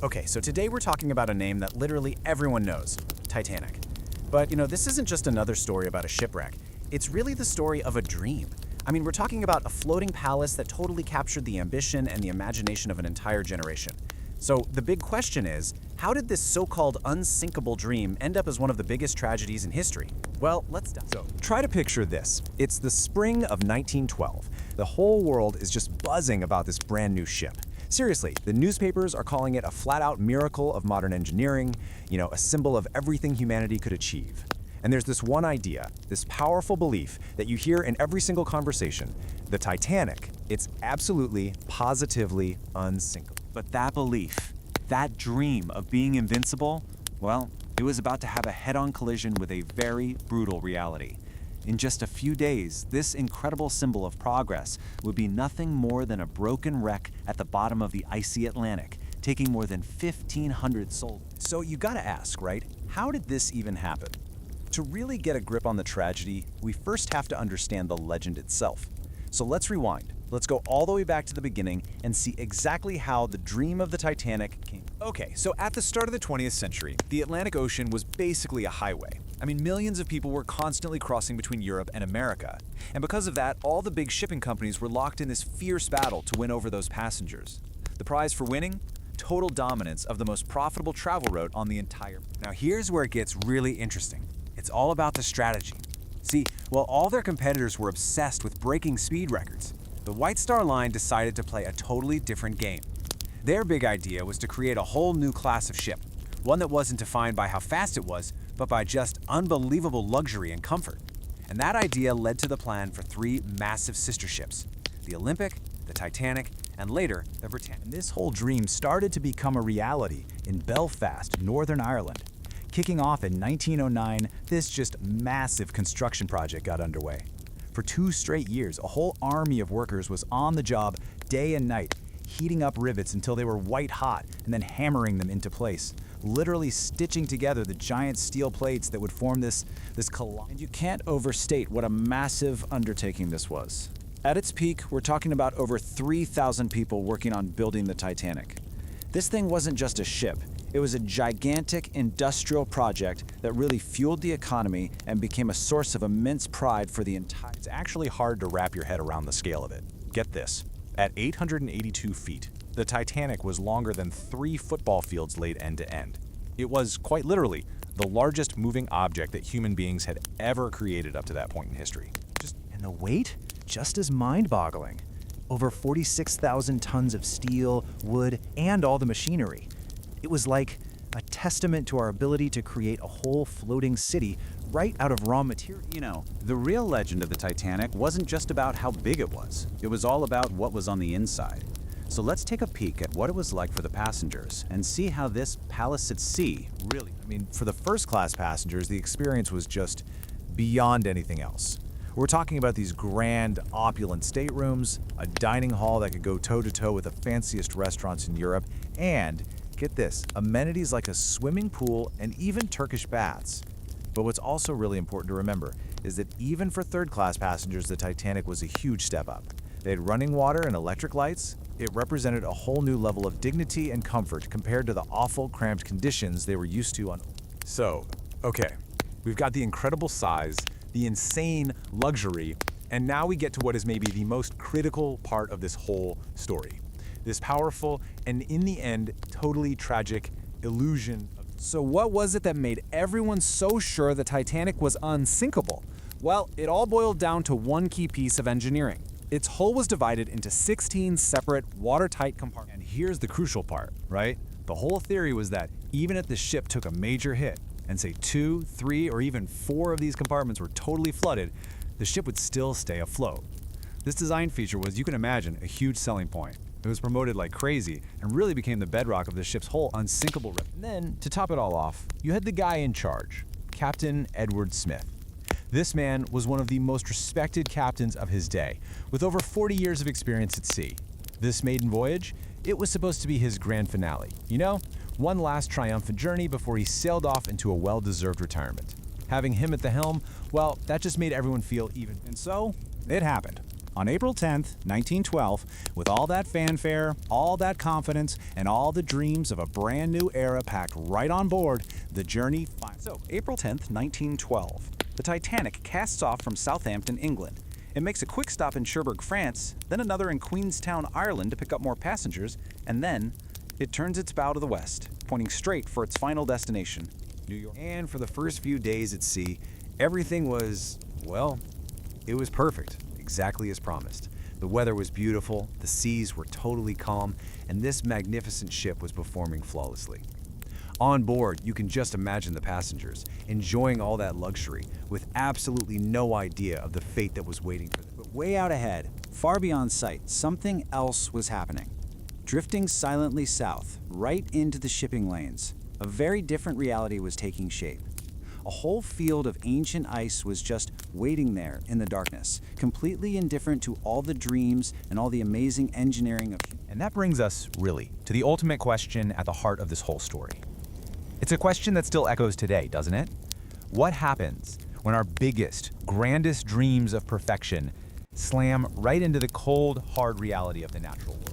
Okay, so today we're talking about a name that literally everyone knows, Titanic. But, this isn't just another story about a shipwreck. It's really the story of a dream. I mean, we're talking about a floating palace that totally captured the ambition and the imagination of an entire generation. So the big question is, how did this so-called unsinkable dream end up as one of the biggest tragedies in history? Well, let's dive. So try to picture this. It's the spring of 1912. The whole world is just buzzing about this brand new ship. Seriously, the newspapers are calling it a flat-out miracle of modern engineering, a symbol of everything humanity could achieve. And there's this one idea, this powerful belief that you hear in every single conversation. The Titanic, it's absolutely, positively unsinkable. But that belief, that dream of being invincible, well, it was about to have a head-on collision with a very brutal reality. In just a few days, this incredible symbol of progress would be nothing more than a broken wreck at the bottom of the icy Atlantic, taking more than 1,500 souls. So you gotta ask, right? How did this even happen? To really get a grip on the tragedy, we first have to understand the legend itself. So let's rewind. Let's go all the way back to the beginning and see exactly how the dream of the Titanic came. Okay, so at the start of the 20th century, the Atlantic Ocean was basically a highway. I mean, millions of people were constantly crossing between Europe and America. And because of that, all the big shipping companies were locked in this fierce battle to win over those passengers. The prize for winning? Total dominance of the most profitable travel route on the entire. Now here's where it gets really interesting. It's all about the strategy. See, while all their competitors were obsessed with breaking speed records, the White Star Line decided to play a totally different game. Their big idea was to create a whole new class of ship, one that wasn't defined by how fast it was, but by just unbelievable luxury and comfort. And that idea led to the plan for three massive sister ships, the Olympic, the Titanic, and later, the Britannic. And this whole dream started to become a reality in Belfast, Northern Ireland. Kicking off in 1909, this just massive construction project got underway. For 2 straight years, a whole army of workers was on the job day and night, heating up rivets until they were white hot and then hammering them into place, literally stitching together the giant steel plates that would form this colossal. And you can't overstate what a massive undertaking this was. At its peak, we're talking about over 3,000 people working on building the Titanic. This thing wasn't just a ship. It was a gigantic industrial project that really fueled the economy and became a source of immense pride for the entire. It's actually hard to wrap your head around the scale of it. Get this. At 882 feet, the Titanic was longer than 3 football fields laid end to end. It was, quite literally, the largest moving object that human beings had ever created up to that point in history. And the weight? Just as mind-boggling. Over 46,000 tons of steel, wood, and all the machinery. It was like a testament to our ability to create a whole floating city right out of raw material. The real legend of the Titanic wasn't just about how big it was. It was all about what was on the inside. So let's take a peek at what it was like for the passengers and see how this palace at sea really. For the first-class passengers, the experience was just beyond anything else. We're talking about these grand, opulent staterooms, a dining hall that could go toe-to-toe with the fanciest restaurants in Europe, and, get this, amenities like a swimming pool and even Turkish baths. But what's also really important to remember is that even for third-class passengers, the Titanic was a huge step up. They had running water and electric lights. It represented a whole new level of dignity and comfort compared to the awful, cramped conditions they were used to on. So, okay, we've got the incredible size, the insane luxury, and now we get to what is maybe the most critical part of this whole story. This powerful and, in the end, totally tragic illusion. So what was it that made everyone so sure the Titanic was unsinkable? Well, it all boiled down to one key piece of engineering. Its hull was divided into 16 separate, watertight compartments. And here's the crucial part, right? The whole theory was that even if the ship took a major hit, and say 2, 3, or even 4 of these compartments were totally flooded, the ship would still stay afloat. This design feature was, you can imagine, a huge selling point. It was promoted like crazy and really became the bedrock of the ship's whole unsinkable rep. And then, to top it all off, you had the guy in charge, Captain Edward Smith. This man was one of the most respected captains of his day, with over 40 years of experience at sea. This maiden voyage, it was supposed to be his grand finale. One last triumphant journey before he sailed off into a well-deserved retirement. Having him at the helm, well, that just made everyone feel even. And so, it happened. On April 10th, 1912, with all that fanfare, all that confidence, and all the dreams of a brand new era packed right on board, the journey So, April 10th, 1912, the Titanic casts off from Southampton, England. It makes a quick stop in Cherbourg, France, then another in Queenstown, Ireland to pick up more passengers, and then it turns its bow to the west, pointing straight for its final destination, New York. And for the first few days at sea, everything was, well, it was perfect, exactly as promised. The weather was beautiful, the seas were totally calm, and this magnificent ship was performing flawlessly. On board, you can just imagine the passengers enjoying all that luxury with absolutely no idea of the fate that was waiting for them. But way out ahead, far beyond sight, something else was happening. Drifting silently south, right into the shipping lanes, a very different reality was taking shape. A whole field of ancient ice was just waiting there in the darkness, completely indifferent to all the dreams and all the amazing engineering of. And that brings us, really, to the ultimate question at the heart of this whole story. It's a question that still echoes today, doesn't it? What happens when our biggest, grandest dreams of perfection slam right into the cold, hard reality of the natural world?